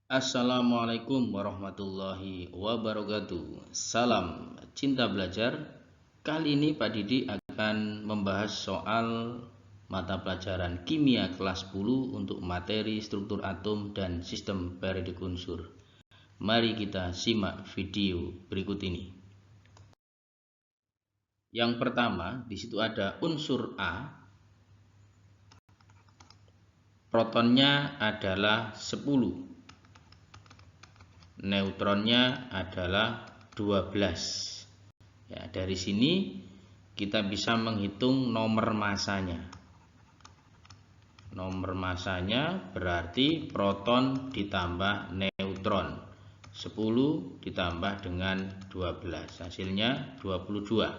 Assalamualaikum warahmatullahi wabarakatuh. Salam cinta belajar. Kali ini Pak Didi akan membahas soal mata pelajaran kimia kelas 10 untuk materi struktur atom dan sistem periodik unsur. Mari kita simak video berikut ini. Yang pertama, di situ ada unsur A. Protonnya adalah 10. Neutronnya adalah 12. Ya, dari sini kita bisa menghitung nomor masanya. Nomor masanya berarti proton ditambah neutron. 10 ditambah dengan 12, hasilnya 22.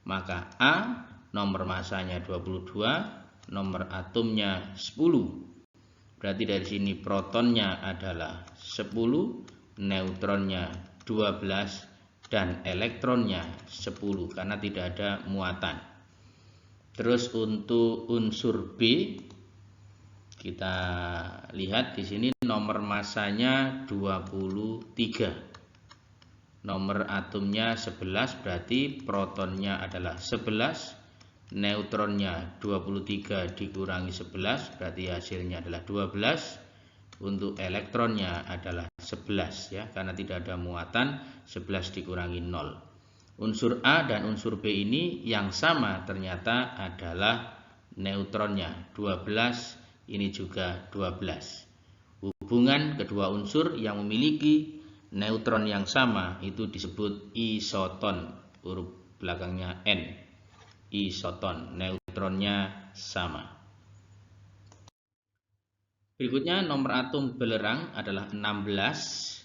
Maka A nomor masanya 22, nomor atomnya 10. Berarti dari sini protonnya adalah 10, neutronnya 12, dan elektronnya 10 karena tidak ada muatan. Terus untuk unsur B, kita lihat di sini nomor masanya 23. Nomor atomnya 11, berarti protonnya adalah 11, neutronnya 23 dikurangi 11, berarti hasilnya adalah 12. Untuk elektronnya adalah 11 ya, karena tidak ada muatan, 11 dikurangi 0. Unsur A dan unsur B ini yang sama ternyata adalah neutronnya 12, ini juga 12. Hubungan kedua unsur yang memiliki neutron yang sama itu disebut isoton, huruf belakangnya N. Isoton, neutronnya sama. Berikutnya nomor atom belerang adalah 16.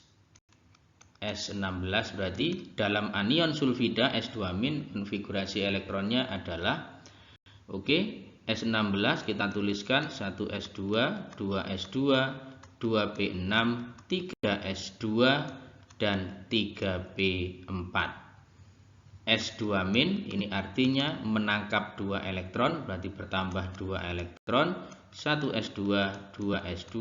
S16 berarti dalam anion sulfida S2- konfigurasi elektronnya adalah S16 kita tuliskan 1s2, 2s2, 2p6, 3s2 dan 3p4. S2- ini artinya menangkap 2 elektron, berarti bertambah 2 elektron. 1s2, 2s2,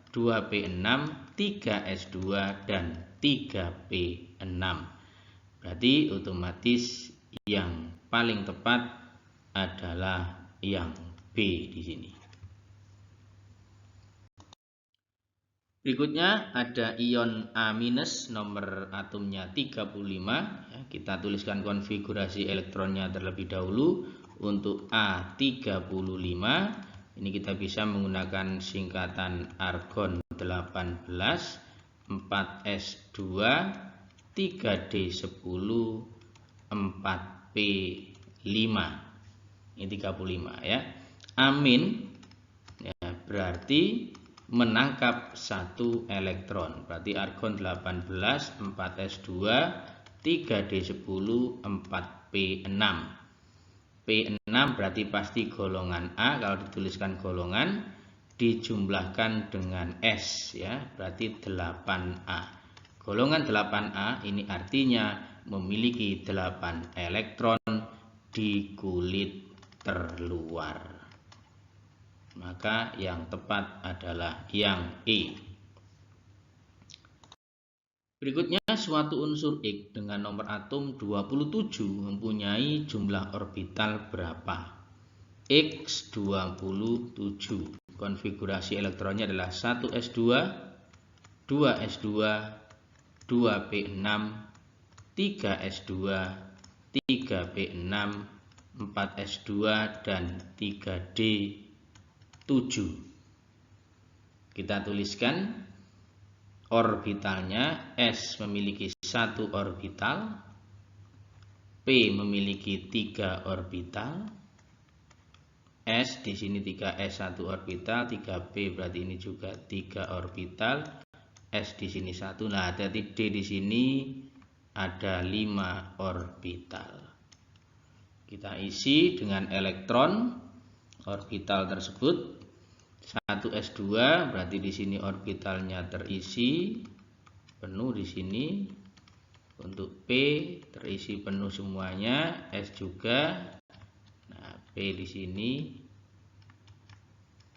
2p6, 3s2 dan 3p6. Berarti otomatis yang paling tepat adalah yang B di sini. Berikutnya ada ion A- nomor atomnya 35. Kita tuliskan konfigurasi elektronnya terlebih dahulu. Untuk A35 ini kita bisa menggunakan singkatan argon 18, 4s2, 3d10, 4p5. Ini 35 ya. Amin ya, berarti menangkap 1 elektron. Berarti argon 18, 4s2, 3d10, 4p6. P6 berarti pasti golongan A. Kalau dituliskan golongan dijumlahkan dengan S ya, berarti 8A. Golongan 8A ini artinya memiliki 8 elektron di kulit terluar. Maka yang tepat adalah yang E. Berikutnya suatu unsur X dengan nomor atom 27 mempunyai jumlah orbital berapa? X27. Konfigurasi elektronnya adalah 1s2, 2s2, 2p6, 3s2, 3p6, 4s2 dan 3d7. Kita tuliskan orbitalnya. S memiliki 1 orbital, P memiliki 3 orbital, S di sini 3s 1 orbital, 3p berarti ini juga 3 orbital, S di sini 1. Nah, jadi D di sini ada 5 orbital. Kita isi dengan elektron orbital tersebut. 1s2 berarti di sini orbitalnya terisi penuh di sini. Untuk P terisi penuh semuanya, S juga. Nah, P di sini,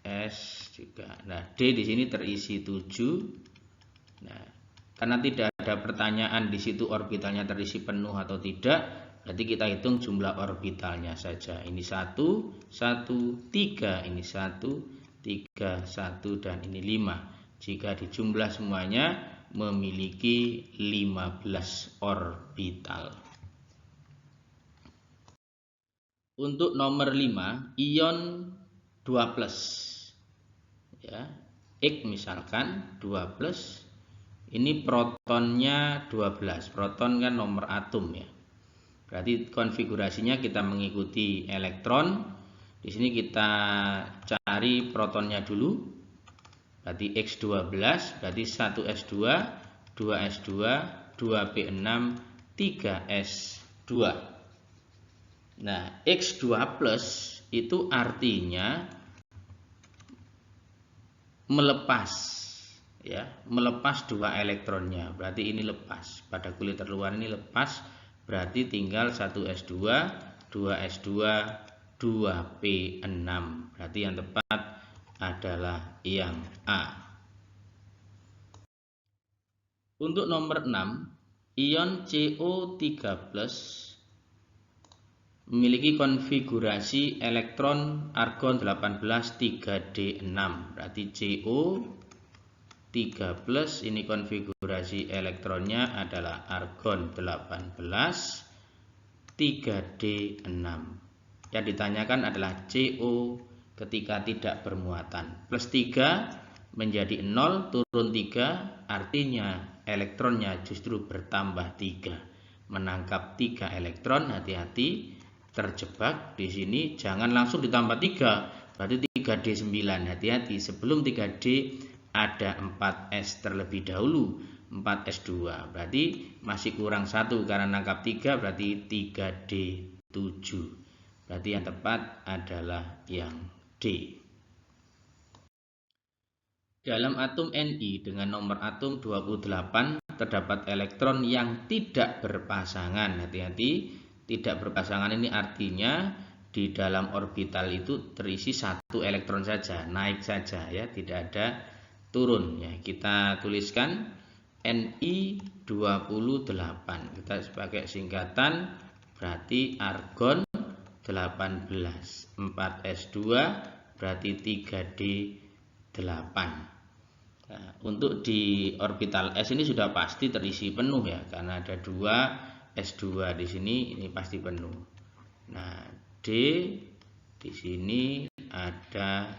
S juga. Nah, D di sini terisi 7, Nah, karena tidak ada pertanyaan di situ orbitalnya terisi penuh atau tidak, berarti kita hitung jumlah orbitalnya saja. Ini 1, 1, 3, ini 1, 3, 1, dan ini 5. Jika dijumlah semuanya memiliki 15 orbital. Untuk nomor 5, ion 2+. Ya, X misalkan 2+. Ini protonnya 12. Proton kan nomor atom ya. Berarti konfigurasinya kita mengikuti elektron. Di sini kita cari protonnya dulu. Berarti X12, berarti 1s2, 2s2, 2p6, 3s2. Nah, X2+ itu artinya melepas, ya, melepas 2 elektronnya. Berarti ini lepas. Pada kulit terluar ini lepas, berarti tinggal 1s2, 2s2, 2p6. Berarti yang tepat adalah yang A. Untuk nomor 6, ion CO3+ memiliki konfigurasi elektron argon 18 3d6. Berarti CO3+ ini konfigurasi elektronnya adalah argon 18 3d6. Yang ditanyakan adalah CO ketika tidak bermuatan. Plus 3 menjadi 0, turun 3, artinya elektronnya justru bertambah 3. Menangkap 3 elektron, hati-hati terjebak di sini, jangan langsung ditambah 3, berarti 3d9. Hati-hati, sebelum 3d ada 4s terlebih dahulu, 4s2, berarti masih kurang 1 karena nangkap 3, berarti 3d7. Berarti yang tepat adalah yang D. Dalam atom Ni dengan nomor atom 28 terdapat elektron yang tidak berpasangan. Hati-hati, tidak berpasangan ini artinya di dalam orbital itu terisi 1 elektron saja, naik saja ya, tidak ada turun ya. Kita tuliskan Ni28. Kita pakai singkatan, berarti argon 18, 4s2 berarti 3d8. Nah, untuk di orbital S ini sudah pasti terisi penuh ya, karena ada 2 S2 di sini, ini pasti penuh. Nah, D di sini ada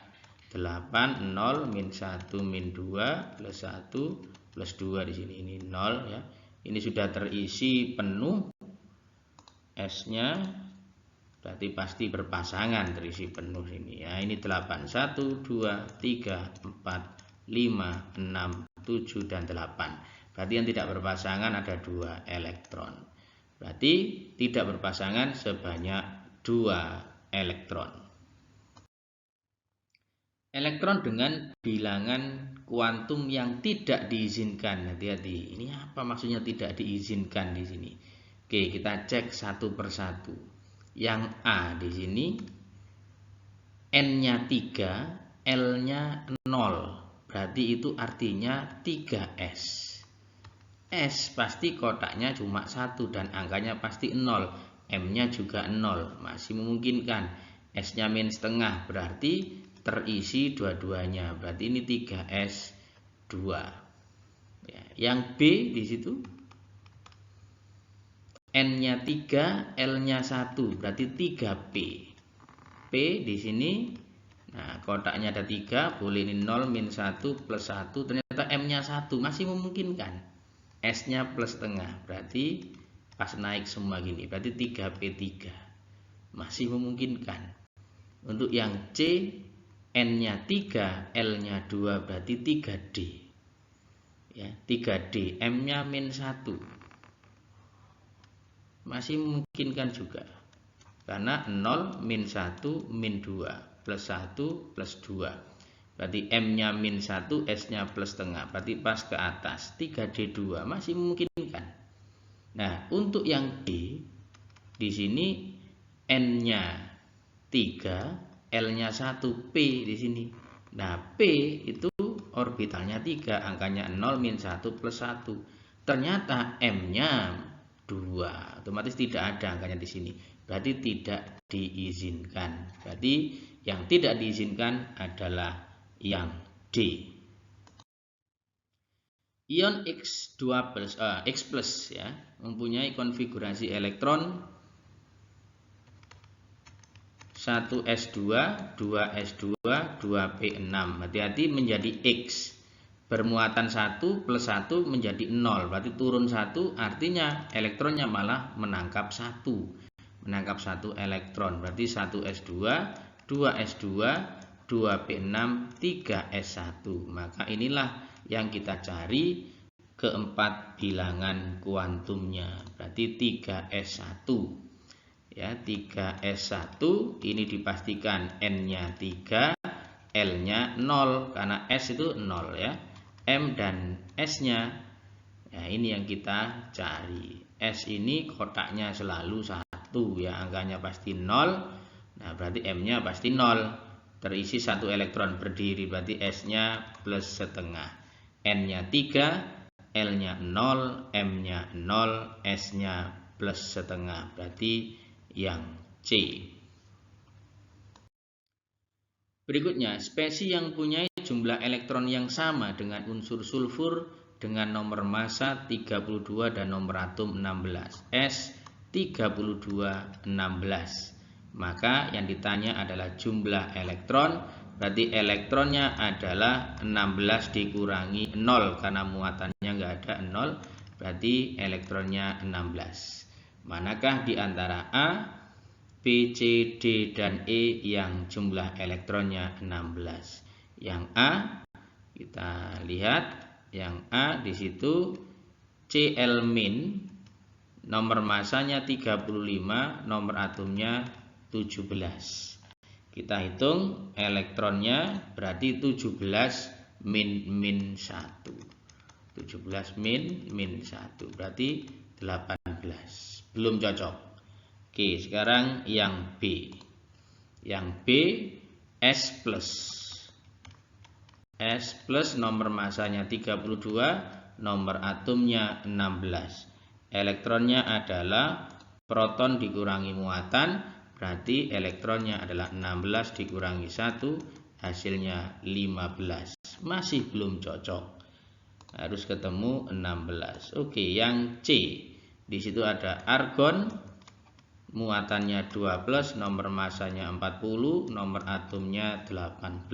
8, 0, min 1, min 2, plus 1, plus 2 di sini, ini 0 ya. Ini sudah terisi penuh S-nya, berarti pasti berpasangan terisi penuh ini ya. Ini 8, 1, 2, 3, 4, 5, 6, 7, dan 8. Berarti yang tidak berpasangan ada 2 elektron. Berarti tidak berpasangan sebanyak 2 elektron. Elektron dengan bilangan kuantum yang tidak diizinkan. Hati-hati. Ini apa maksudnya tidak diizinkan di sini? Oke, kita cek satu persatu. Yang A di sini N-nya 3, L-nya 0. Berarti itu artinya 3S. S pasti kotaknya cuma 1 dan angkanya pasti 0. M-nya juga 0, masih memungkinkan. S-nya min setengah, berarti terisi dua-duanya. Berarti ini 3S2. Ya, yang B di situ N-nya 3, L-nya 1, berarti 3P. P di sini, nah kotaknya ada 3, boleh ini 0, min 1, plus 1, ternyata M-nya 1, masih memungkinkan. S-nya plus setengah, berarti pas naik semua gini, berarti 3P3, masih memungkinkan. Untuk yang C, N-nya 3, L-nya 2, berarti 3D ya, 3D, M-nya min 1, masih memungkinkan juga, karena 0, min 1, min 2, plus 1, plus 2. Berarti M-nya min 1, S-nya plus setengah. Berarti pas ke atas. 3D2 masih memungkinkan. Nah, untuk yang D, di sini N-nya 3, L-nya 1, P di sini. Nah, P itu orbitalnya 3, angkanya 0, min 1, plus 1. Ternyata M-nya 2, otomatis tidak ada angkanya di sini. Berarti tidak diizinkan. Berarti yang tidak diizinkan adalah yang D. Ion X+ ya, mempunyai konfigurasi elektron 1s2, 2s2, 2p6. Hati-hati menjadi X. Bermuatan 1 plus 1 menjadi 0. Berarti turun 1, artinya elektronnya malah menangkap 1. Menangkap 1 elektron. Berarti 1s2, 2s2, 2p6, 3s1. Maka inilah yang kita cari keempat bilangan kuantumnya. Berarti 3s1. Ya, 3s1 ini dipastikan n-nya 3, l-nya 0 karena s itu 0 ya. M dan s-nya ya, ini yang kita cari. S ini kotaknya selalu 1 ya, angkanya pasti 0. Nah, berarti m-nya pasti 0. Terisi 1 elektron berdiri, berarti s-nya plus setengah. N-nya 3, l-nya 0, m-nya 0, s-nya plus setengah. Berarti yang C. Berikutnya, spesies yang punya jumlah elektron yang sama dengan unsur sulfur dengan nomor massa 32 dan nomor atom 16. S 3216. Maka yang ditanya adalah jumlah elektron. Berarti elektronnya adalah 16 dikurangi 0 karena muatannya nggak ada 0. Berarti elektronnya 16. Manakah di antara A, B, C, D, dan E yang jumlah elektronnya 16? Yang A, kita lihat yang A di situ Cl-, nomor masanya 35, nomor atomnya 17. Kita hitung elektronnya berarti 17 min 1. 17 min 1 berarti 18. Belum cocok. Oke, sekarang yang B. Yang B S+. S plus nomor masanya 32, nomor atomnya 16. Elektronnya adalah proton dikurangi muatan, berarti elektronnya adalah 16 dikurangi 1, hasilnya 15. Masih belum cocok. Harus ketemu 16. Oke, yang C. Di situ ada argon, muatannya 2+, nomor masanya 40, nomor atomnya 18.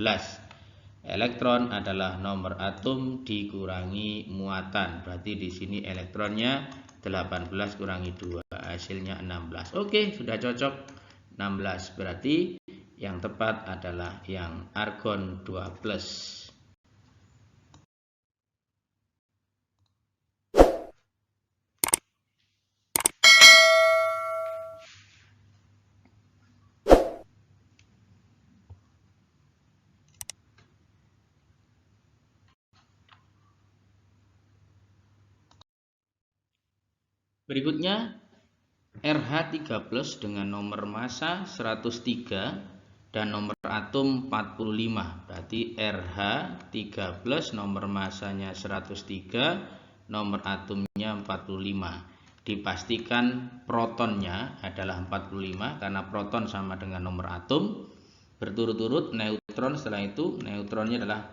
Elektron adalah nomor atom dikurangi muatan. Berarti di sini elektronnya 18 kurangi 2, hasilnya 16. Oke, sudah cocok 16. Berarti yang tepat adalah yang argon 2+. Berikutnya RH3+ dengan nomor massa 103 dan nomor atom 45. Berarti RH3+ nomor massanya 103, nomor atomnya 45. Dipastikan protonnya adalah 45 karena proton sama dengan nomor atom. Berturut-turut neutron, setelah itu neutronnya adalah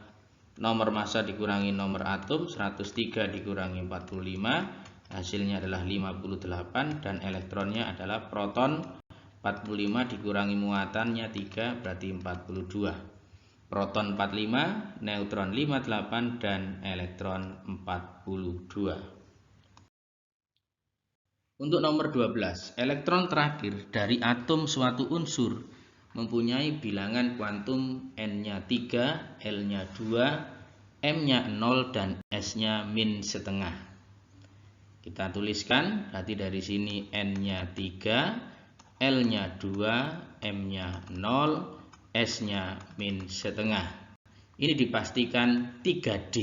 nomor massa dikurangi nomor atom, 103 dikurangi 45. Hasilnya adalah 58 dan elektronnya adalah proton 45 dikurangi muatannya 3 berarti 42. Proton 45, neutron 58 dan elektron 42. Untuk nomor 12, elektron terakhir dari atom suatu unsur mempunyai bilangan kuantum N-nya 3, L-nya 2, M-nya 0 dan S-nya min setengah. Kita tuliskan, berarti dari sini N-nya 3, L-nya 2, M-nya 0, S-nya min setengah. Ini dipastikan 3D.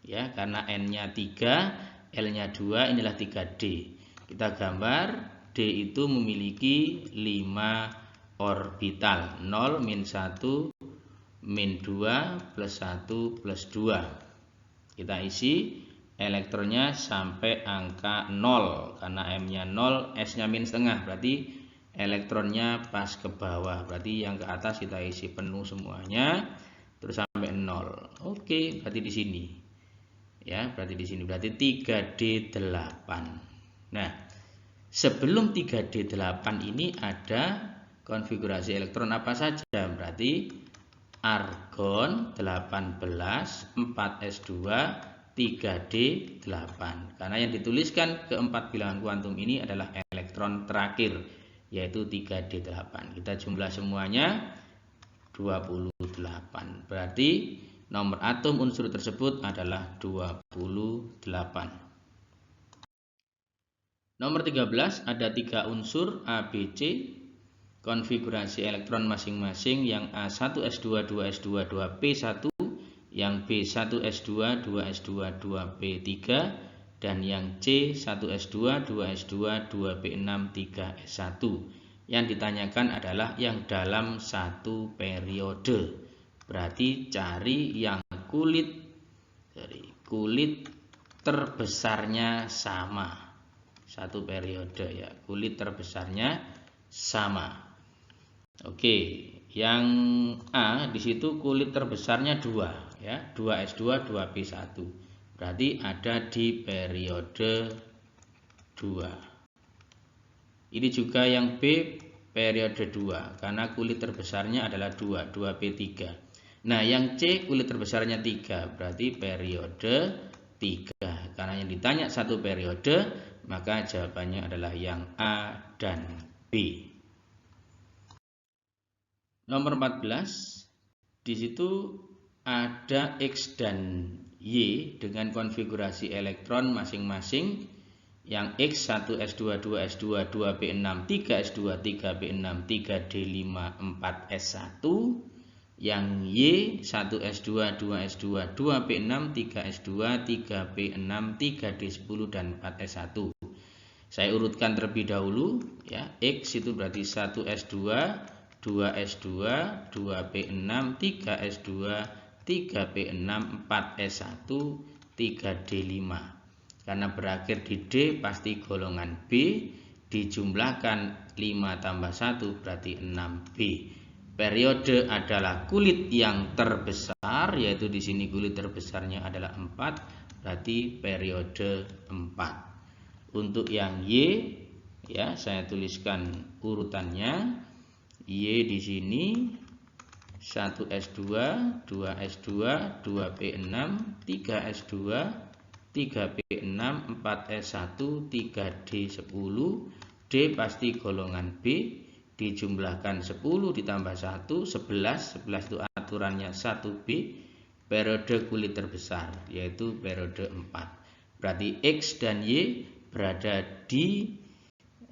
Ya, karena N-nya 3, L-nya 2, inilah 3D. Kita gambar, D itu memiliki 5 orbital. 0, min 1, min 2 plus 1 plus 2. Kita isi elektronnya sampai angka 0, karena M-nya 0, S-nya min setengah, berarti elektronnya pas ke bawah, berarti yang ke atas kita isi penuh semuanya terus sampai 0. Oke, berarti di sini ya, berarti di sini berarti 3D8. Nah, sebelum 3D8 ini ada konfigurasi elektron apa saja? Berarti argon 18, 4s2, 3D8. Karena yang dituliskan keempat bilangan kuantum ini adalah elektron terakhir, yaitu 3D8. Kita jumlah semuanya 28. Berarti nomor atom unsur tersebut adalah 28. Nomor 13, ada 3 unsur A, B, C. Konfigurasi elektron masing-masing, yang A1S2, 2S2, 2P1, yang B1S2, 2S2, 2P3, dan yang C1S2, 2S2, 2P6, 3S1. Yang ditanyakan adalah yang dalam satu periode. Berarti cari yang kulit terbesarnya sama. Satu periode ya, kulit terbesarnya sama. Oke, yang A di situ kulit terbesarnya 2 ya, 2S2, 2P1. Berarti ada di periode 2. Ini juga yang B periode 2, karena kulit terbesarnya adalah 2, 2P3. Nah, yang C kulit terbesarnya 3, berarti periode 3. Karena yang ditanya satu periode, maka jawabannya adalah yang A dan B. Nomor 14, di situ ada X dan Y dengan konfigurasi elektron masing-masing. Yang X 1S2, 2S2, 2P6, 3S2, 3P6, 3D5, 4S1. Yang Y 1S2, 2S2, 2P6, 3S2, 3P6, 3D10, dan 4S1. Saya urutkan terlebih dahulu ya. X itu berarti 1S2, 2S2, 2P6, 3S2, 3P6, 4S1, 3D5. Karena berakhir di D pasti golongan B, dijumlahkan 5 tambah 1 berarti 6B. Periode adalah kulit yang terbesar, yaitu di sini kulit terbesarnya adalah 4, berarti periode 4. Untuk yang Y ya, saya tuliskan urutannya. Y di sini 1S2, 2S2, 2P6, 3S2, 3P6, 4S1, 3D10. D pasti golongan B, dijumlahkan 10 ditambah 1, 11. 11 itu aturannya 1B. Periode kulit terbesar, yaitu periode 4. Berarti X dan Y berada di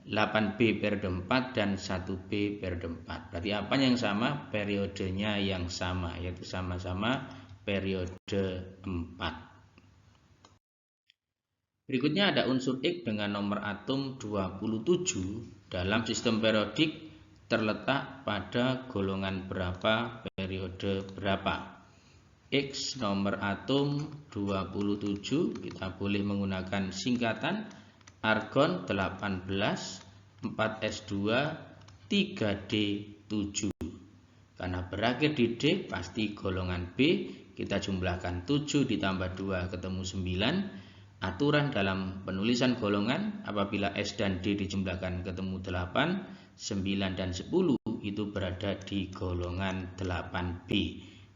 8B periode 4 dan 1B periode 4. Berarti apa yang sama? Periodenya yang sama, yaitu sama-sama periode 4. Berikutnya ada unsur X dengan nomor atom 27 dalam sistem periodik terletak pada golongan berapa, periode berapa. X nomor atom 27, kita boleh menggunakan singkatan argon 18, 4S2, 3D7. Karena berakhir di D pasti golongan B, kita jumlahkan 7 ditambah 2 ketemu 9. Aturan dalam penulisan golongan, apabila S dan D dijumlahkan ketemu 8, 9 dan 10 itu berada di golongan 8B.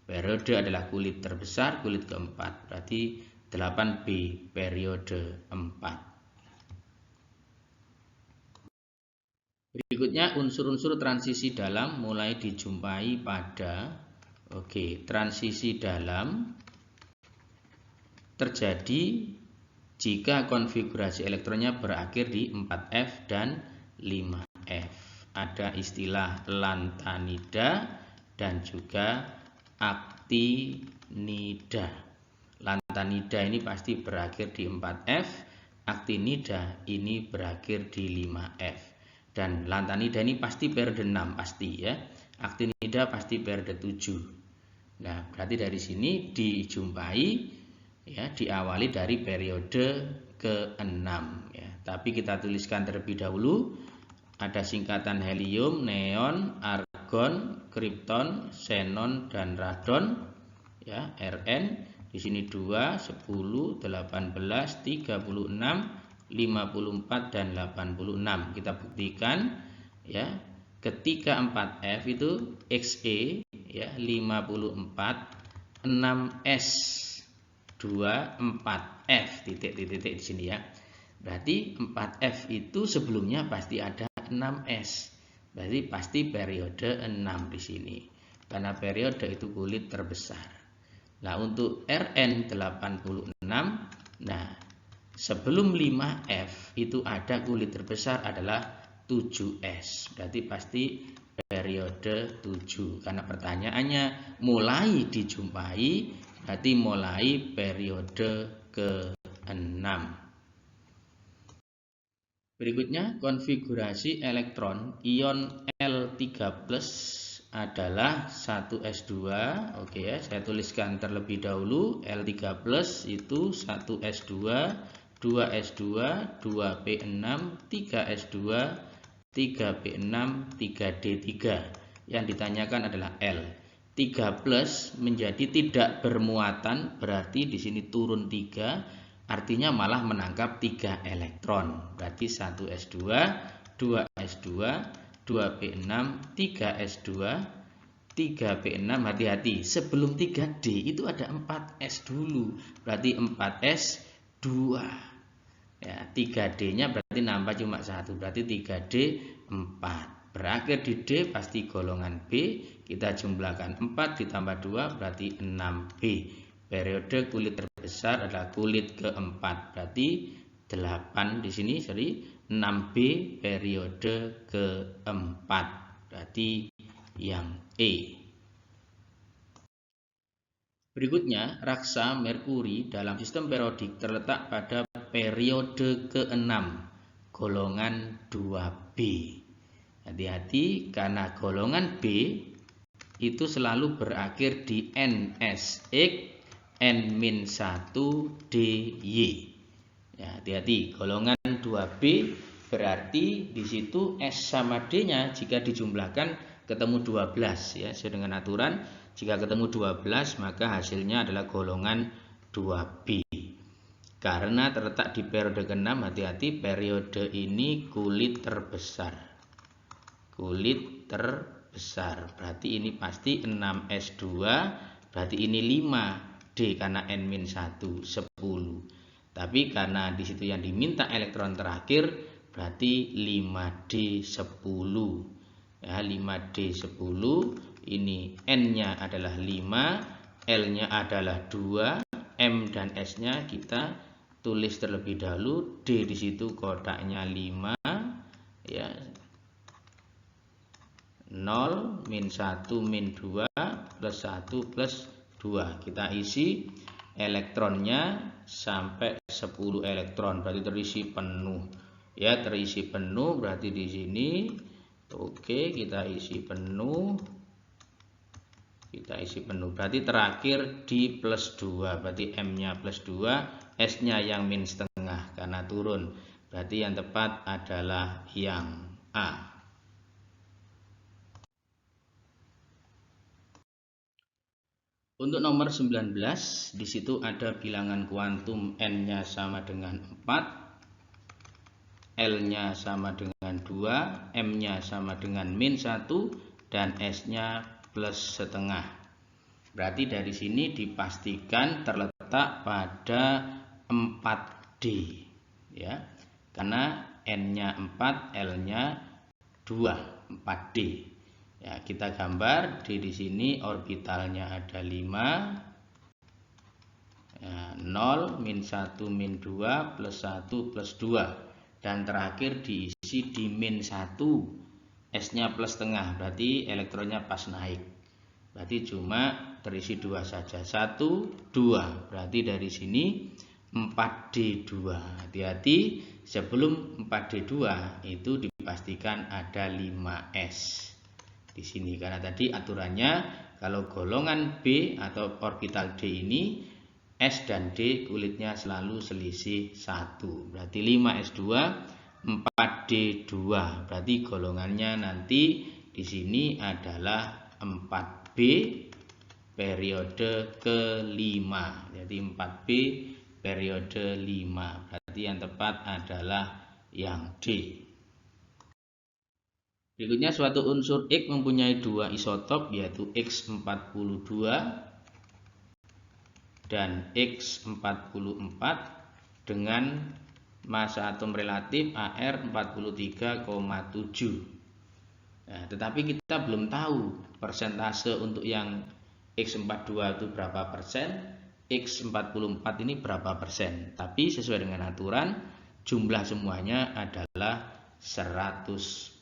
Periode adalah kulit terbesar, kulit keempat, berarti 8B periode 4. Berikutnya unsur-unsur transisi dalam mulai dijumpai pada transisi dalam terjadi jika konfigurasi elektronnya berakhir di 4F dan 5F. Ada istilah lantanida dan juga aktinida. Lantanida ini pasti berakhir di 4F, aktinida ini berakhir di 5F. Dan lantanida ini pasti periode 6 pasti ya. Aktinida pasti periode 7. Nah, berarti dari sini dijumpai ya, diawali dari periode ke-6 ya. Tapi kita tuliskan terlebih dahulu ada singkatan helium, neon, argon, kripton, xenon dan radon ya, Rn. Di sini 2, 10, 18, 36, 54 dan 86. Kita buktikan ya. Ketika 4F itu Xe ya 54 6S 24F titik-titik di sini ya. Berarti 4F itu sebelumnya pasti ada 6S. Berarti pasti periode 6 di sini. Karena periode itu kulit terbesar. Nah, untuk Rn 86, nah sebelum 5F itu ada kulit terbesar adalah 7S. Berarti pasti periode 7. Karena pertanyaannya mulai dijumpai, berarti mulai periode ke-6. Berikutnya konfigurasi elektron ion L3+ adalah 1s2. Oke ya, saya tuliskan terlebih dahulu. L3+ itu 1s2, 2s2, 2p6, 3s2, 3p6, 3d3. Yang ditanyakan adalah L. 3+ menjadi tidak bermuatan, berarti di sini turun 3. Artinya malah menangkap 3 elektron. Berarti 1s2, 2s2, 2p6, 3s2, 3p6. Hati-hati, sebelum 3d itu ada 4s dulu. Berarti 4s2. Ya, 3d-nya berarti nambah cuma 1. Berarti 3d 4. Berakhir di D pasti golongan B. Kita jumlahkan 4 ditambah 2 berarti 6b. Periode kulit terbesar adalah kulit keempat, berarti 8 di sini, 6B periode keempat, berarti yang E. Berikutnya, raksa Merkuri dalam sistem periodik terletak pada periode ke-6, golongan 2B. Hati-hati karena golongan B itu selalu berakhir di NSX N-1DY. Ya, hati-hati, golongan 2B berarti di situ S sama D-nya jika dijumlahkan ketemu 12 ya, sesuai dengan aturan. Jika ketemu 12 maka hasilnya adalah golongan 2B. Karena terletak di periode ke-6, hati-hati, periode ini kulit terbesar. Kulit terbesar. Berarti ini pasti 6S2, berarti ini 5. D karena N-1 10. Tapi karena di situ yang diminta elektron terakhir berarti 5D 10. Ya, 5D 10. Ini N-nya adalah 5, L-nya adalah 2, M dan S-nya kita tulis terlebih dahulu. D di situ kotaknya 5 ya. 0, min 1, min 2, plus 1, plus 2. Kita isi elektronnya sampai 10 elektron, berarti terisi penuh. Ya, terisi penuh berarti di sini. Oke, kita isi penuh. Kita isi penuh. Berarti terakhir di plus 2, berarti M-nya plus 2, S-nya yang min setengah karena turun. Berarti yang tepat adalah yang A. Untuk nomor 19, di situ ada bilangan kuantum N-nya sama dengan 4, L-nya sama dengan 2, M-nya sama dengan min 1, dan S-nya plus setengah. Berarti dari sini dipastikan terletak pada 4D. Ya, karena N-nya 4, L-nya 2, 4D. Ya, kita gambar di sini orbitalnya ada 5, ya, 0, min 1, min 2, plus 1, plus 2. Dan terakhir diisi di min 1, S-nya plus setengah, berarti elektronnya pas naik. Berarti cuma terisi 2 saja, 1, 2. Berarti dari sini 4D2. Hati-hati, sebelum 4D2 itu dipastikan ada 5S. Di sini karena tadi aturannya Kalau golongan B atau orbital D ini, S dan D kulitnya selalu selisih 1. Berarti 5S2, 4D2. Berarti golongannya nanti di sini adalah 4B periode kelima. Jadi 4B periode 5. Berarti yang tepat adalah yang D. Berikutnya, suatu unsur X mempunyai dua isotop, yaitu X42 dan X44 dengan massa atom relatif AR 43,7. Nah, tetapi kita belum tahu persentase untuk yang X42 itu berapa persen, X44 ini berapa persen. Tapi sesuai dengan aturan, jumlah semuanya adalah 100%.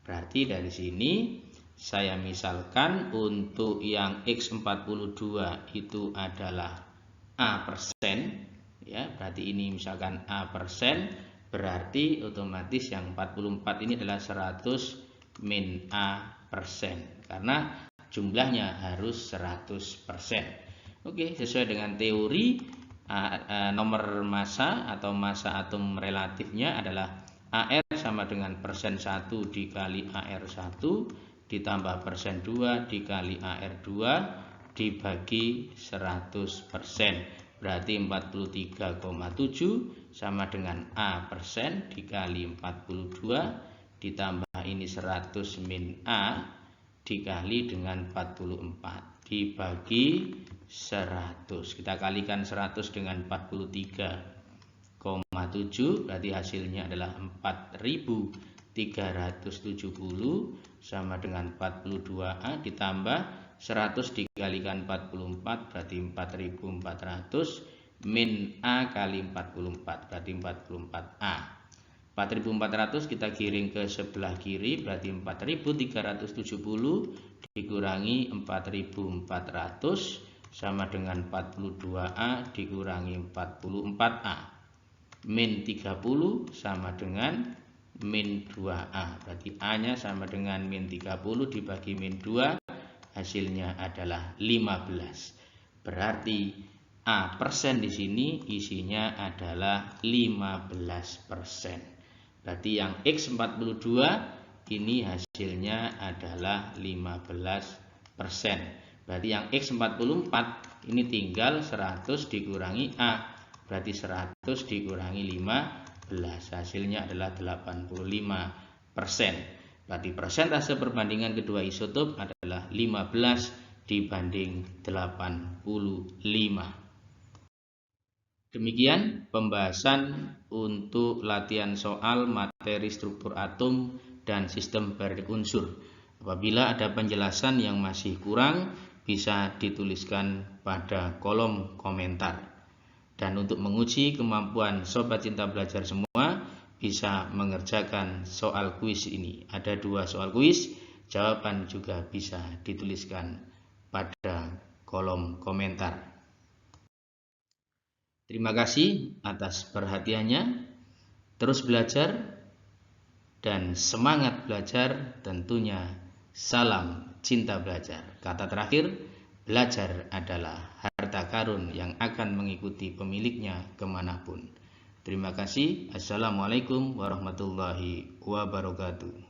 Berarti dari sini saya misalkan untuk yang X42 itu adalah A persen, ya, berarti ini misalkan A persen, berarti otomatis yang 44 ini adalah 100 min A persen, karena jumlahnya harus 100%. Oke, sesuai dengan teori, nomor massa atau massa atom relatifnya adalah AR sama dengan persen 1 dikali AR1 ditambah persen 2 dikali AR2 dibagi 100%. Berarti 43,7 sama dengan A persen dikali 42 ditambah ini 100 min A dikali dengan 44 dibagi 100. Kita kalikan 100 dengan 43,7, berarti hasilnya adalah 4.370 sama dengan 42A ditambah 100 dikalikan 44 berarti 4.400 min A kali 44 berarti 44A. 4.400 kita giring ke sebelah kiri, berarti 4.370 dikurangi 4.400 sama dengan 42A dikurangi 44A. Min 30 sama dengan min 2A. Berarti A-nya sama dengan min 30 dibagi min 2, hasilnya adalah 15. Berarti A persen di sini isinya adalah 15%. Berarti yang X42 ini hasilnya adalah 15%. Berarti yang X44 ini tinggal 100 dikurangi A. Berarti 100 dikurangi 15, hasilnya adalah 85%. Berarti persentase perbandingan kedua isotop adalah 15 dibanding 85. Demikian pembahasan untuk latihan soal materi struktur atom dan sistem periodik unsur. Apabila ada penjelasan yang masih kurang, bisa dituliskan pada kolom komentar. Dan untuk menguji kemampuan Sobat Cinta Belajar semua, bisa mengerjakan soal kuis ini. Ada 2 soal kuis, jawaban juga bisa dituliskan pada kolom komentar. Terima kasih atas perhatiannya. Terus belajar dan semangat belajar, tentunya salam cinta belajar. Kata terakhir, belajar adalah harta karun yang akan mengikuti pemiliknya kemanapun. Terima kasih. Assalamualaikum warahmatullahi wabarakatuh.